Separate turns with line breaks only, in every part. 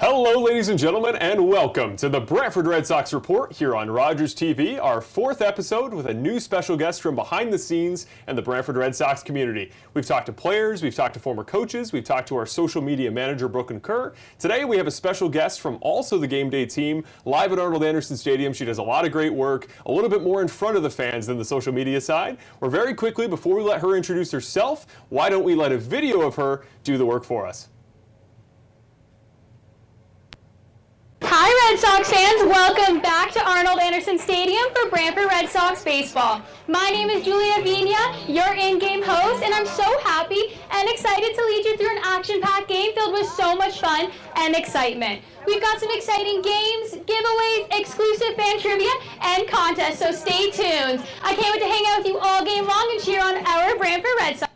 Hello, ladies and gentlemen, and welcome to the Brantford Red Sox Report here on Rogers TV, our 4th episode with a new special guest from behind the scenes and the Brantford Red Sox community. We've talked to players, we've talked to former coaches, we've talked to our social media manager, Brooklyn Kerr. Today, we have a special guest from also the game day team, live at Arnold Anderson Stadium. She does a lot of great work, a little bit more in front of the fans than the social media side. We're very quickly, before we let her introduce herself, why don't we let a video of her do the work for us?
Hi Red Sox fans, welcome back to Arnold Anderson Stadium for Brantford Red Sox baseball. My name is Julia Vigna, your in-game host, and I'm so happy and excited to lead you through an action-packed game filled with so much fun and excitement. We've got some exciting games, giveaways, exclusive fan trivia, and contests, so stay tuned. I can't wait to hang out with you all game long and cheer on our Brantford Red Sox.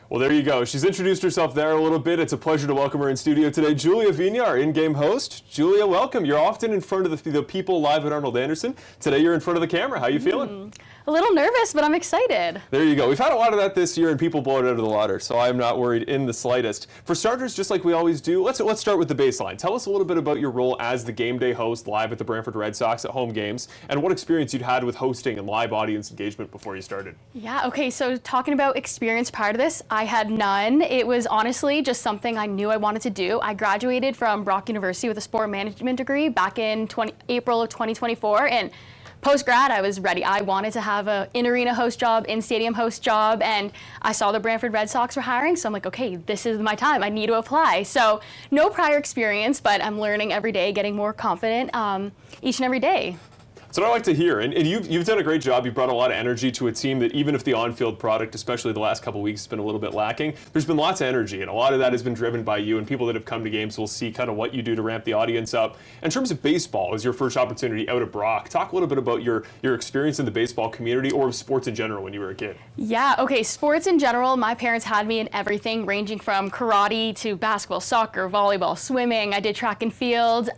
Well, there you go. She's introduced herself there a little bit. It's a pleasure to welcome her in studio today. Julia Vigna, our in-game host. Julia, welcome. You're often in front of the people live at Arnold Anderson. Today you're in front of the camera. How you feeling?
A little nervous, but I'm excited.
There you go. We've had a lot of that this year, and people blow it out of the water, so I'm not worried in the slightest. For starters, just like we always do, let's start with the baseline. Tell us a little bit about your role as the game day host live at the Brantford Red Sox at home games, and what experience you'd had with hosting and live audience engagement before you started.
Yeah, okay, so talking about experience prior to this, I had none. It was honestly just something I knew I wanted to do. I graduated from Brock University with a sport management degree back in April of 2024, and post-grad, I was ready. I wanted to have an in-arena host job, in-stadium host job, and I saw the Brantford Red Sox were hiring, so I'm like, okay, this is my time. I need to apply. So no prior experience, but I'm learning every day, getting more confident each and every day.
That's what I like to hear, and you've done a great job. You've brought a lot of energy to a team that even if the on-field product, especially the last couple of weeks, has been a little bit lacking, there's been lots of energy, and a lot of that has been driven by you, and people that have come to games will see kind of what you do to ramp the audience up. In terms of baseball, as your first opportunity out of Brock, talk a little bit about your experience in the baseball community or sports in general when you were a kid.
Yeah, okay, sports in general, my parents had me in everything, ranging from karate to basketball, soccer, volleyball, swimming. I did track and field.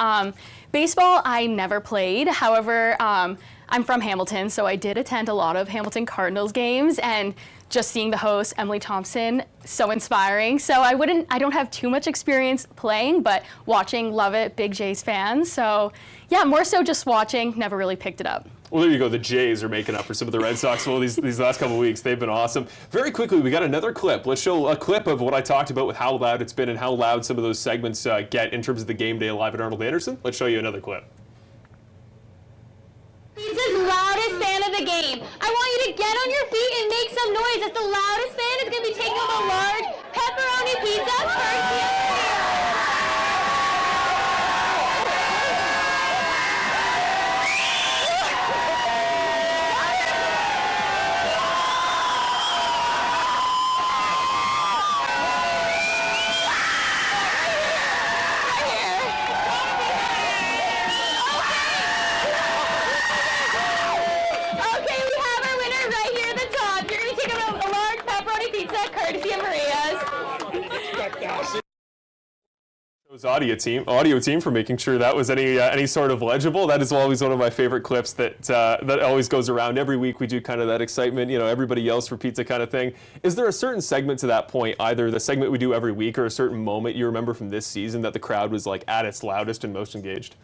Baseball, I never played. However, I'm from Hamilton, so I did attend a lot of Hamilton Cardinals games, and just seeing the host, Emily Thompson, so inspiring. So I don't have too much experience playing, but watching, love it, big Jays fan. So yeah, more so just watching, never really picked it up.
Well, there you go. The Jays are making up for some of the Red Sox. Well, these last couple of weeks, they've been awesome. Very quickly, we got another clip. Let's show a clip of what I talked about with how loud it's been and how loud some of those segments get in terms of the game day live at Arnold Anderson. Let's show you another clip.
Pizza's loudest fan of the game. I want you to get on your feet and make some noise. As the loudest fan is going to be taking home a large pepperoni pizza courtesy of
Audio team for making sure that was any sort of legible. That is always one of my favorite clips that always goes around. Every week we do kind of that excitement, everybody yells for pizza kind of thing. Is there a certain segment to that point, either the segment we do every week or a certain moment you remember from this season that the crowd was like at its loudest and most engaged?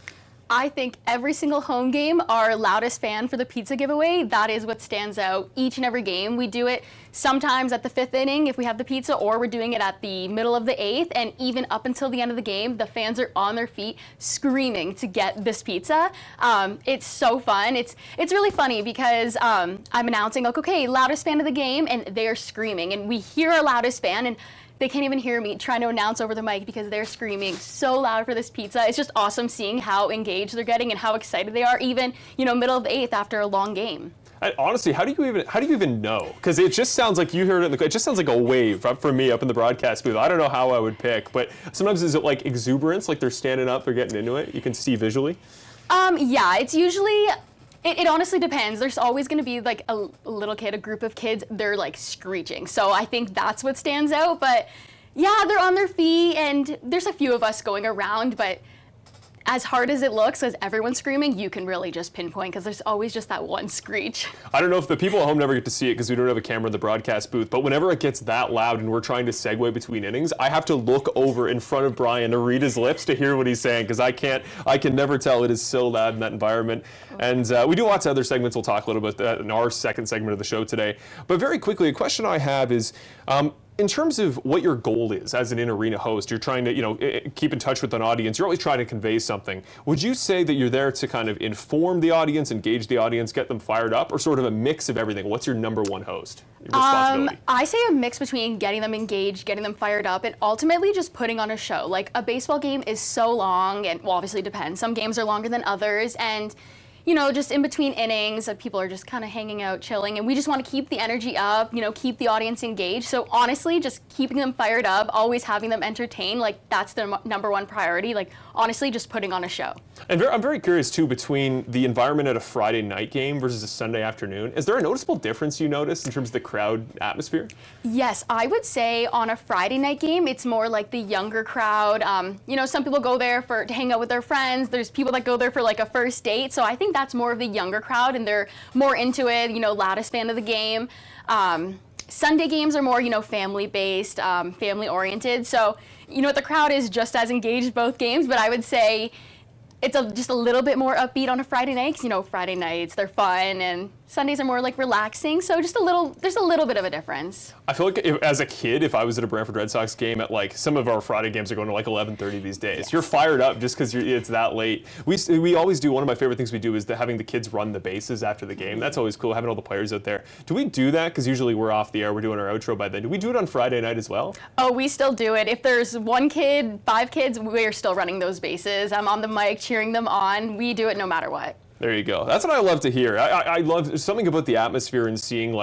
I think every single home game, our loudest fan for the pizza giveaway, that is what stands out each and every game. We do it sometimes at the 5th inning if we have the pizza, or we're doing it at the middle of the 8th, and even up until the end of the game, the fans are on their feet screaming to get this pizza. It's so fun. It's really funny because I'm announcing, like, okay, loudest fan of the game, and they're screaming, and we hear our loudest fan, and they can't even hear me trying to announce over the mic because they're screaming so loud for this pizza. It's just awesome seeing how engaged they're getting and how excited they are, even middle of the 8th after a long game.
Honestly, how do you even know? Because it just sounds like you heard it. It just sounds like a wave for me up in the broadcast booth. I don't know how I would pick, but sometimes is it like exuberance, like they're standing up, they're getting into it? You can see visually.
Yeah, it's usually. It honestly depends. There's always going to be like a little kid, a group of kids, they're like screeching. So I think that's what stands out. But yeah, they're on their feet, and there's a few of us going around, but as hard as it looks, as everyone's screaming, you can really just pinpoint because there's always just that one screech.
I don't know if the people at home never get to see it because we don't have a camera in the broadcast booth, but whenever it gets that loud and we're trying to segue between innings, I have to look over in front of Brian to read his lips to hear what he's saying because I can never tell. It is so loud in that environment. And we do lots of other segments. We'll talk a little bit that in our second segment of the show today. But very quickly, a question I have is, in terms of what your goal is as an in-arena host, you're trying to, keep in touch with an audience. You're always trying to convey something. Would you say that you're there to kind of inform the audience, engage the audience, get them fired up, or sort of a mix of everything? What's your number one host responsibility?
I say a mix between getting them engaged, getting them fired up, and ultimately just putting on a show. Like, a baseball game is so long, and well, obviously it depends. Some games are longer than others, and just in between innings, people are just kind of hanging out, chilling, and we just want to keep the energy up, keep the audience engaged. So honestly, just keeping them fired up, always having them entertained, that's the number one priority. Honestly, just putting on a show.
And I'm very curious, too, between the environment at a Friday night game versus a Sunday afternoon. Is there a noticeable difference you notice in terms of the crowd atmosphere?
Yes, I would say on a Friday night game, it's more like the younger crowd. Some people go there to hang out with their friends. There's people that go there for a first date. So I think that's more of the younger crowd, and they're more into it, loudest fan of the game. Sunday games are more, family-based, family-oriented. So, the crowd is just as engaged both games, but I would say it's just a little bit more upbeat on a Friday night because, Friday nights, they're fun, and Sundays are more relaxing. So there's a little bit of a difference.
I feel like as a kid, if I was at a Brantford Red Sox game at some of our Friday games are going to 11:30 these days. Yes. You're fired up just because it's that late. We always do, one of my favorite things we do is having the kids run the bases after the game. That's always cool, having all the players out there. Do we do that? Because usually we're off the air, we're doing our outro by then. Do we do it on Friday night as well?
Oh, we still do it. If there's one kid, 5 kids, we're still running those bases. I'm on the mic cheering them on. We do it no matter what.
There you go. That's what I love to hear. I love something about the atmosphere and seeing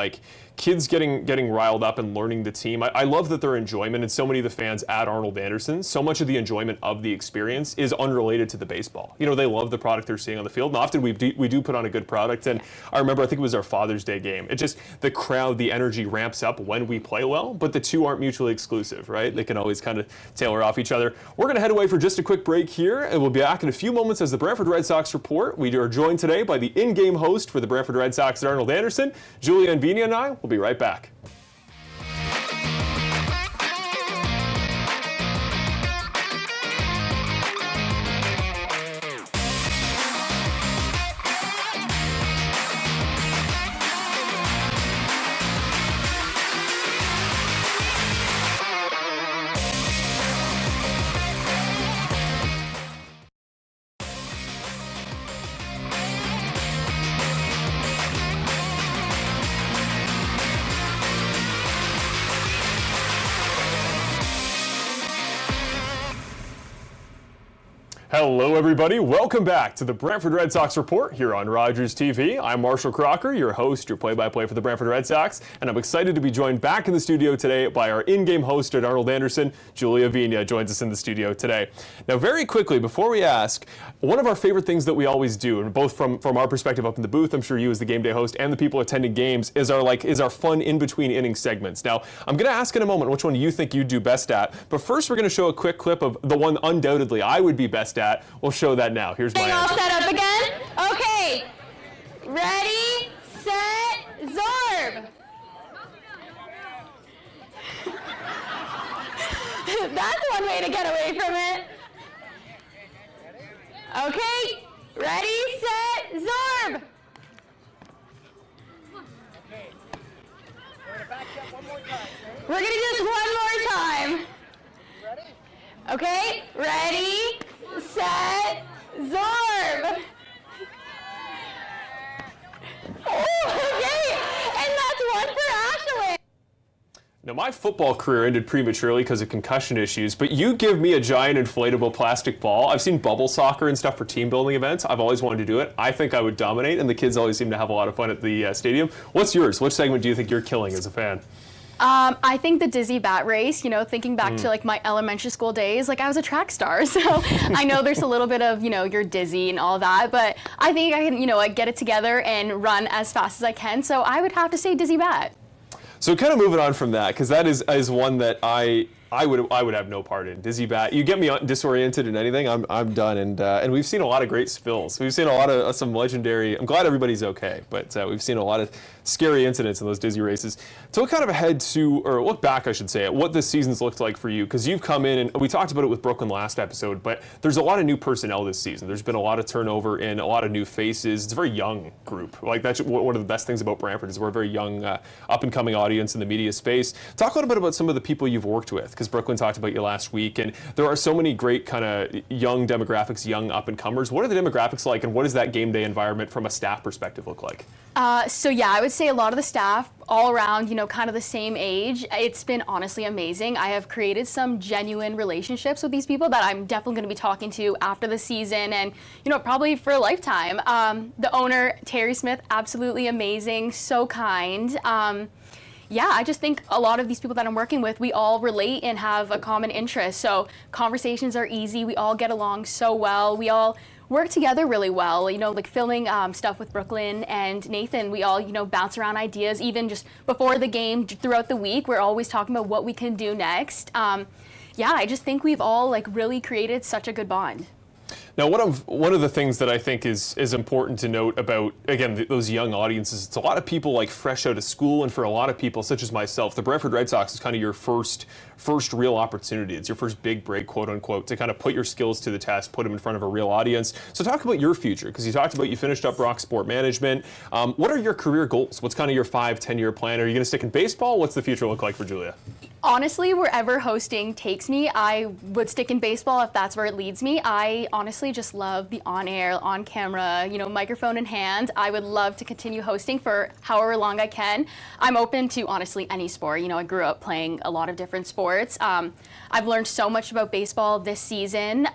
kids getting riled up and learning the team. I love that their enjoyment, and so many of the fans at Arnold Anderson, so much of the enjoyment of the experience is unrelated to the baseball. They love the product they're seeing on the field, and often we do put on a good product. And I remember, I think it was our Father's Day game. It just, the crowd, the energy ramps up when we play well, but the two aren't mutually exclusive, right? They can always kind of tailor off each other. We're going to head away for just a quick break here, and we'll be back in a few moments as the Brantford Red Sox Report. We are joined today by the in-game host for the Brantford Red Sox at Arnold Anderson, Julia and Vigna, and I will be right back. Hello, everybody. Welcome back to the Brantford Red Sox Report here on Rogers TV. I'm Marshall Crocker, your host, your play-by-play for the Brantford Red Sox, and I'm excited to be joined back in the studio today by our in-game host at Arnold Anderson, Julia Vigna, joins us in the studio today. Now, very quickly, before we ask, one of our favorite things that we always do, and both from our perspective up in the booth, I'm sure you as the game day host and the people attending games, is our fun in-between inning segments. Now, I'm going to ask in a moment which one you think you do best at, but first we're going to show a quick clip of the one undoubtedly I would be best at. We'll show that now. Here's my
all
answer.
set up again? Okay. Ready, set, Zorb. That's one way to get away from it. Okay. Ready, set, Zorb. We're going to do this one more time. Okay, ready, set, Zorb. Okay, and that's one for Ashley.
Now, my football career ended prematurely because of concussion issues, but you give me a giant inflatable plastic ball. I've seen bubble soccer and stuff for team building events. I've always wanted to do it. I think I would dominate, and the kids always seem to have a lot of fun at the stadium. What's yours? Which segment do you think you're killing as a fan?
I think the dizzy bat race, thinking back to my elementary school days, I was a track star, so I know there's a little bit of, you're dizzy and all that, but I think I can, I get it together and run as fast as I can, so I would have to say dizzy bat.
So kind of moving on from that, because that is one that I I would have no part in dizzy bat. You get me disoriented in anything, I'm done. And we've seen a lot of great spills. We've seen a lot of some legendary. I'm glad everybody's okay, but we've seen a lot of scary incidents in those dizzy races. So look kind of ahead to, or look back, I should say, at what this season's looked like for you, because you've come in and we talked about it with Brooklyn last episode, but there's a lot of new personnel this season. There's been a lot of turnover and a lot of new faces. It's a very young group. Like that's one of the best things about Brantford is we're a very young, up and coming audience in the media space. Talk a little bit about some of the people you've worked with, because Brooklyn talked about you last week, and there are so many great kind of young demographics, young up and comers. What are the demographics like, and what does that game day environment from a staff perspective look like?
So yeah, I would say a lot of the staff all around, kind of the same age. It's been honestly amazing. I have created some genuine relationships with these people that I'm definitely going to be talking to after the season and, probably for a lifetime. The owner, Terry Smith, absolutely amazing, so kind. Yeah, I just think a lot of these people that I'm working with, we all relate and have a common interest. So conversations are easy. We all get along so well. We all work together really well, like filming stuff with Brooklyn and Nathan. We all, bounce around ideas, even just before the game, throughout the week. We're always talking about what we can do next. Yeah, I just think we've all really created such a good bond.
Now, one of the things that I think is important to note about, again, those young audiences, it's a lot of people fresh out of school, and for a lot of people, such as myself, the Brantford Red Sox is kind of your first real opportunity. It's your first big break, quote unquote, to kind of put your skills to the test, put them in front of a real audience. So talk about your future, because you talked about you finished up Rock Sport Management. What are your career goals? What's kind of your 5-10-year plan? Are you going to stick in baseball? What's the future look like for Julia?
Honestly, wherever hosting takes me, I would stick in baseball if that's where it leads me. I honestly just love the on-air, on-camera, microphone in hand. I would love to continue hosting for however long I can. I'm open to, honestly, any sport. I grew up playing a lot of different sports. I've learned so much about baseball this season,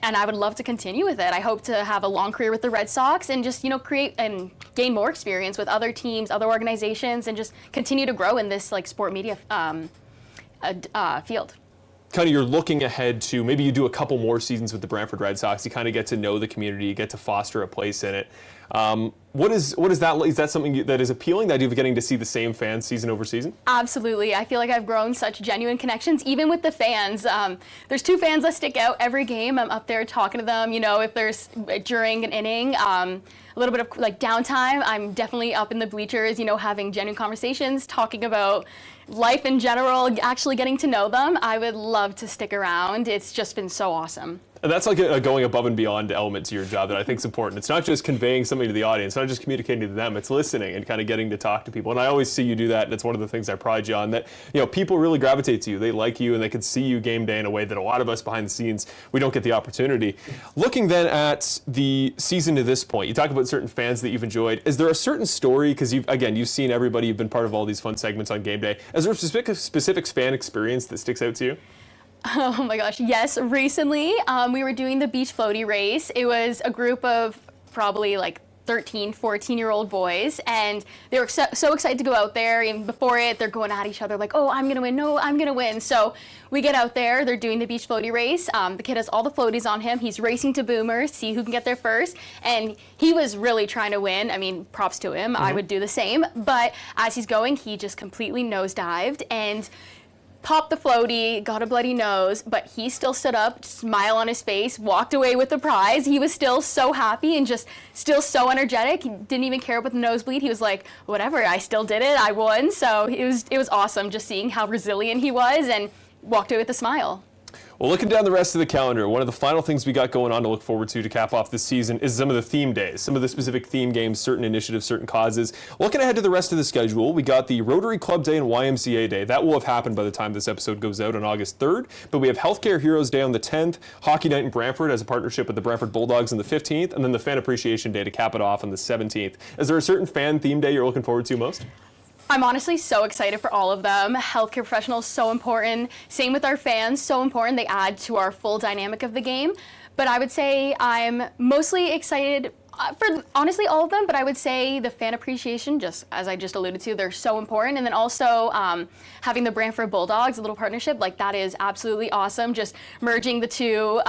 and I would love to continue with it. I hope to have a long career with the Red Sox and just, create and gain more experience with other teams, other organizations, and just continue to grow in this sport media field.
Kind of you're looking ahead to maybe you do a couple more seasons with the Brantford Red Sox. You kind of get to know the community, you get to foster a place in it. What is that? Is that something that is appealing, that you're getting to see the same fans season over season?
Absolutely. I feel like I've grown such genuine connections, even with the fans. There's two fans that stick out every game. I'm up there talking to them. If there's during an inning, a little bit of downtime, I'm definitely up in the bleachers, having genuine conversations, talking about life in general, actually getting to know them. I would love to stick around. It's just been so awesome.
And that's like a going above and beyond element to your job that I think is important. It's not just conveying something to the audience, it's not just communicating to them, it's listening and kind of getting to talk to people. And I always see you do that, and it's one of the things I pride you on, that people really gravitate to you. They like you, and they can see you game day in a way that a lot of us behind the scenes, we don't get the opportunity. Looking then at the season to this point, you talk about certain fans that you've enjoyed. Is there a certain story, because you've seen everybody, you've been part of all these fun segments on game day. Is there a specific fan experience that sticks out to you?
Oh my gosh, yes. Recently, we were doing the beach floaty race. It was a group of probably 13, 14-year-old boys, and they were so excited to go out there, and before it, they're going at each other oh, I'm gonna win, no, I'm gonna win. So we get out there, they're doing the beach floaty race. The kid has all the floaties on him. He's racing to Boomer, see who can get there first, and he was really trying to win. I mean, props to him. I would do the same, but as he's going, he just completely nosedived and popped the floaty, got a bloody nose, but he still stood up, smile on his face, walked away with the prize. He was still so happy and just still so energetic. He didn't even care about the nosebleed. He was like, whatever, I still did it, I won. So it was awesome just seeing how resilient he was and walked away with a smile.
Well, looking down the rest of the calendar, one of the final things we got going on to look forward to cap off this season is some of the theme days, some of the specific theme games, certain initiatives, certain causes. Looking ahead to the rest of the schedule, we got the Rotary Club Day and YMCA Day. That will have happened by the time this episode goes out on August 3rd, but we have Healthcare Heroes Day on the 10th, Hockey Night in Brantford as a partnership with the Brantford Bulldogs on the 15th, and then the Fan Appreciation Day to cap it off on the 17th. Is there a certain fan theme day you're looking forward to most?
I'm honestly so excited for all of them. Healthcare professionals, so important. Same with our fans, so important. They add to our full dynamic of the game. But I would say I'm mostly excited for honestly all of them, but I would say the fan appreciation, just as I just alluded to, they're so important. And then also having the Brantford Bulldogs, a little partnership, that is absolutely awesome. Just merging the two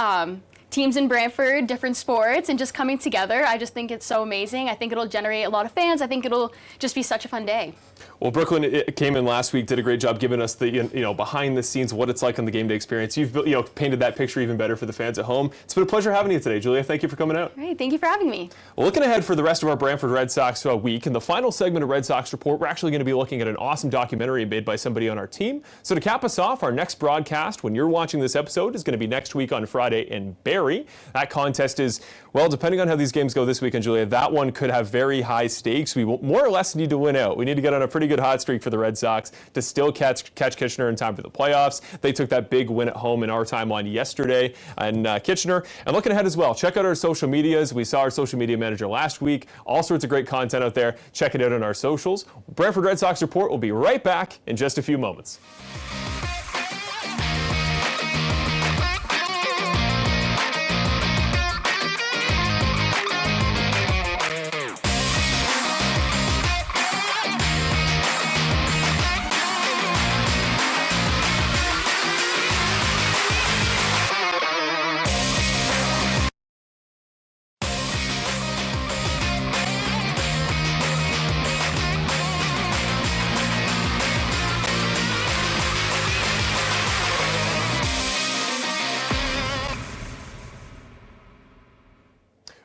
teams in Brantford, different sports, and just coming together. I just think it's so amazing. I think it'll generate a lot of fans. I think it'll just be such a fun day.
Well, Brooklyn came in last week, did a great job giving us the behind the scenes, what it's like on the game day experience. You've painted that picture even better for the fans at home. It's been a pleasure having you today, Julia. Thank you for coming out.
Great, thank you for having me.
Well, looking ahead for the rest of our Brantford Red Sox week, in the final segment of Red Sox Report, we're actually going to be looking at an awesome documentary made by somebody on our team. So to cap us off, our next broadcast, when you're watching this episode, is going to be next week on Friday in Barrie. That contest is, well, depending on how these games go this weekend, Julia, that one could have very high stakes. We will more or less need to win out. We need to get on a pretty good hot streak for the Red Sox to still catch Kitchener in time for the playoffs. They took that big win at home in our time on yesterday in Kitchener. And looking ahead as well, check out our social medias. We saw our social media manager last week. All sorts of great content out there. Check it out on our socials. Brantford Red Sox Report will be right back in just a few moments.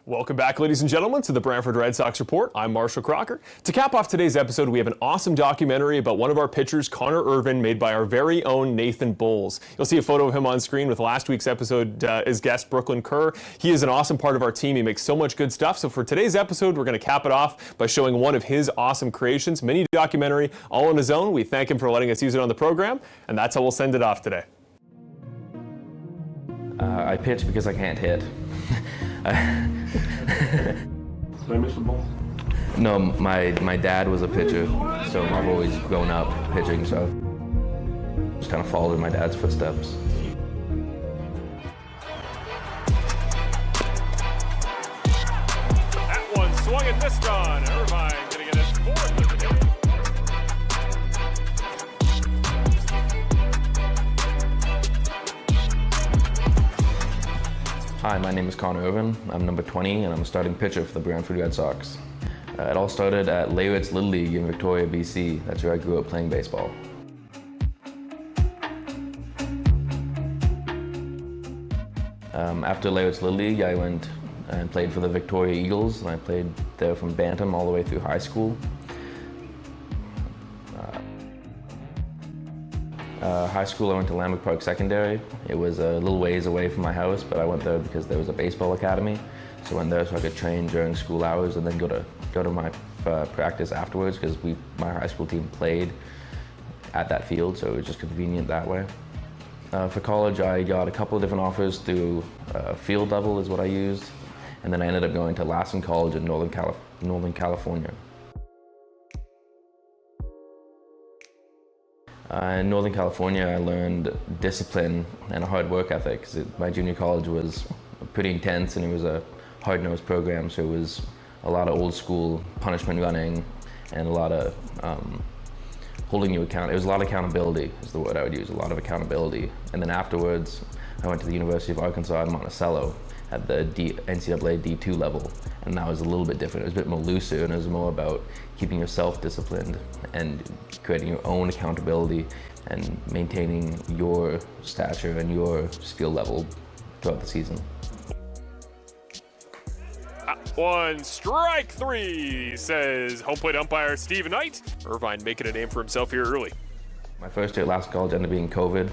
Welcome back, ladies and gentlemen, to the Brantford Red Sox Report. I'm Marshall Crocker. To cap off today's episode, we have an awesome documentary about one of our pitchers, Connor Irvin, made by our very own Nathan Bowles. You'll see a photo of him on screen with last week's episode as guest Brooklyn Kerr. He is an awesome part of our team. He makes so much good stuff. So for today's episode, we're going to cap it off by showing one of his awesome creations, mini documentary, all on his own. We thank him for letting us use it on the program, and that's how we'll send it off today.
I pitch because I can't hit.
Did I miss the ball?
No, my dad was a pitcher, so I've always grown up pitching, so I've just kind of followed in my dad's footsteps.
That one swung and missed on. Irvine going to get his fourth of the day.
Hi, my name is Connor Irvin. I'm number 20, and I'm a starting pitcher for the Brantford Red Sox. It all started at Layritz Little League in Victoria, BC. That's where I grew up playing baseball. After Layritz Little League, I went and played for the Victoria Eagles, and I played there from Bantam all the way through high school. High school, I went to Lambert Park Secondary. It was a little ways away from my house, but I went there because there was a baseball academy. So I went there so I could train during school hours and then go to my practice afterwards because my high school team played at that field, so it was just convenient that way. For college, I got a couple of different offers through field level is what I used, and then I ended up going to Lassen College in Northern California. In Northern California, I learned discipline and a hard work ethic because my junior college was pretty intense and it was a hard-nosed program, so it was a lot of old school punishment running and a lot of holding you account. It was a lot of accountability is the word I would use, a lot of accountability. And then afterwards, I went to the University of Arkansas in Monticello at the NCAA D2 level, and that was a little bit different. It was a bit more looser, and it was more about keeping yourself disciplined and creating your own accountability and maintaining your stature and your skill level throughout the season.
One, strike three, says home plate umpire Steve Knight. Irvine making a name for himself here early.
My first year at Lassen College ended up being COVID.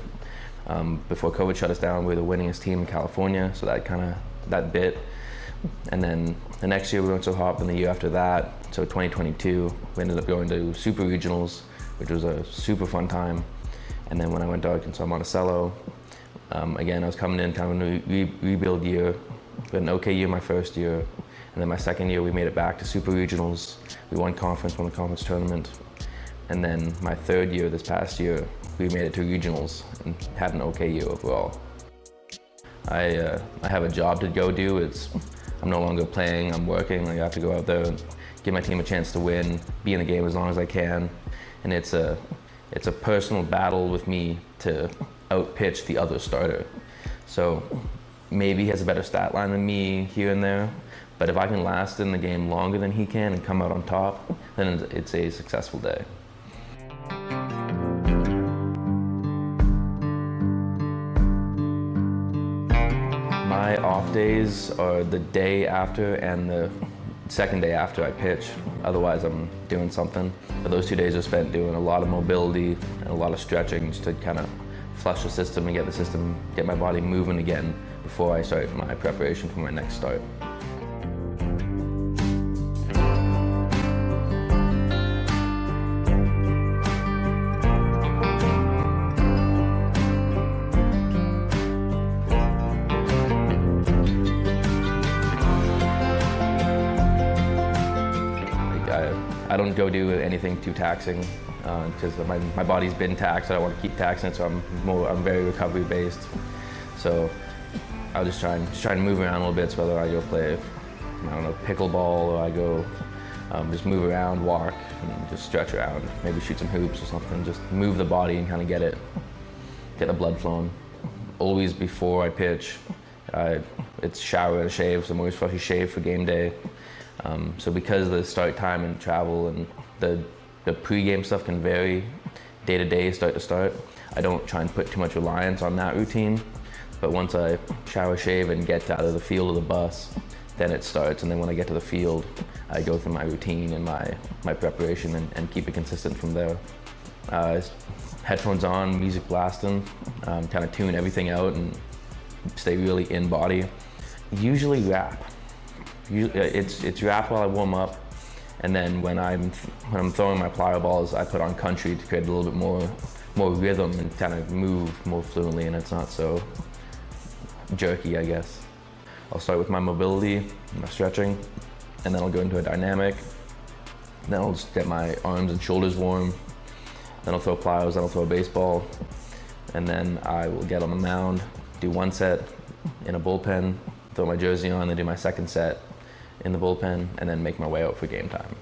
Before COVID shut us down, we were the winningest team in California, so that bit. And then the next year we weren't so hot, and the year after that, so 2022, we ended up going to Super Regionals, which was a super fun time. And then when I went to Arkansas Monticello, again, I was coming in kind of a rebuild year. We had an okay year my first year, and then my second year we made it back to Super Regionals. We won the conference tournament. And then my third year, this past year, we made it to regionals and had an okay year overall. I have a job to go do. I'm no longer playing, I'm working. I have to go out there and give my team a chance to win, be in the game as long as I can. And it's a personal battle with me to outpitch the other starter. So maybe he has a better stat line than me here and there, but if I can last in the game longer than he can and come out on top, then it's a successful day. My off days are the day after and the second day after I pitch. Otherwise, I'm doing something. But those 2 days are spent doing a lot of mobility and a lot of stretching just to kind of flush the system and get my body moving again before I start my preparation for my next start. I don't go do anything too taxing because my body's been taxed. I don't want to keep taxing it, so I'm very recovery based. So I'll just try and move around a little bit. So whether I go play, I don't know, pickleball, or I go just move around, walk, and just stretch around, maybe shoot some hoops or something. Just move the body and kind of get the blood flowing. Always before I pitch, it's shower and shave. So I'm always freshly shaved for game day. So because of the start time and travel and the pre-game stuff can vary day to day, start to start, I don't try and put too much reliance on that routine. But once I shower, shave, and get out of the field of the bus, then it starts. And then when I get to the field, I go through my routine and my preparation and keep it consistent from there. Headphones on, music blasting, kind of tune everything out and stay really in body. Usually rap. It's rap while I warm up, and then when I'm throwing my plyo balls, I put on country to create a little bit more rhythm and kind of move more fluently, and it's not so jerky, I guess. I'll start with my mobility, my stretching, and then I'll go into a dynamic. Then I'll just get my arms and shoulders warm. Then I'll throw plyos, then I'll throw a baseball, and then I will get on the mound, do one set in a bullpen, throw my jersey on, then do my second set in the bullpen, and then make my way out for game time.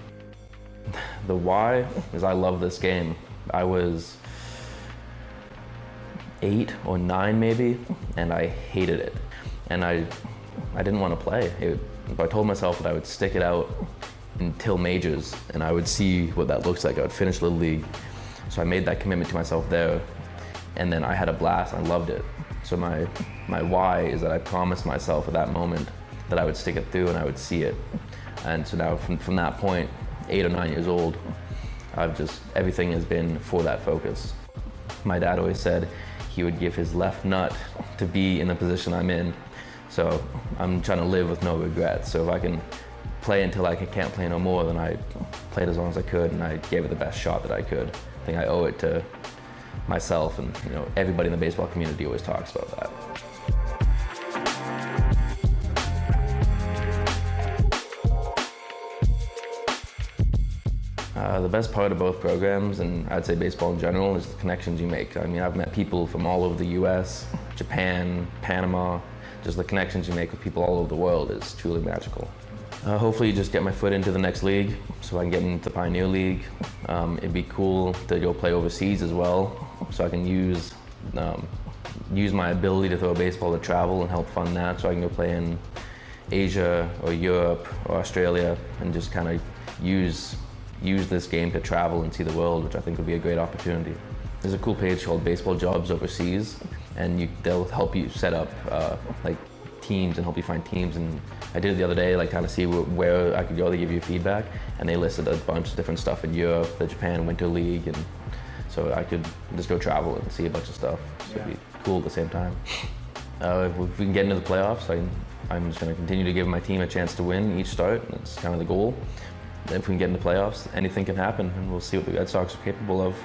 The why is I love this game. I was 8 or 9 maybe, and I hated it. And I didn't want to play. I told myself that I would stick it out until majors, and I would see what that looks like. I would finish Little League. So I made that commitment to myself there, and then I had a blast, I loved it. So my why is that I promised myself at that moment that I would stick it through and I would see it. And so now from that point, 8 or 9 years old, everything has been for that focus. My dad always said he would give his left nut to be in the position I'm in. So I'm trying to live with no regrets. So if I can play until I can't play no more, then I played as long as I could and I gave it the best shot that I could. I think I owe it to myself, and everybody in the baseball community always talks about that. The best part of both programs, and I'd say baseball in general, is the connections you make. I mean, I've met people from all over the US, Japan, Panama. Just the connections you make with people all over the world is truly magical. Hopefully just get my foot into the next league so I can get into the Pioneer League. It'd be cool to go play overseas as well, so I can use my ability to throw a baseball to travel and help fund that, so I can go play in Asia or Europe or Australia and just kind of use this game to travel and see the world, which I think would be a great opportunity. There's a cool page called Baseball Jobs Overseas, and they'll help you set up like teams and help you find teams. And I did it the other day, like kind of see where I could go. They give you feedback, and they listed a bunch of different stuff in Europe, the Japan Winter League, and so I could just go travel and see a bunch of stuff. So it'd be cool at the same time. If we can get into the playoffs, I'm just going to continue to give my team a chance to win each start. That's kind of the goal. If we can get into the playoffs, anything can happen, and we'll see what the Red Sox are capable of.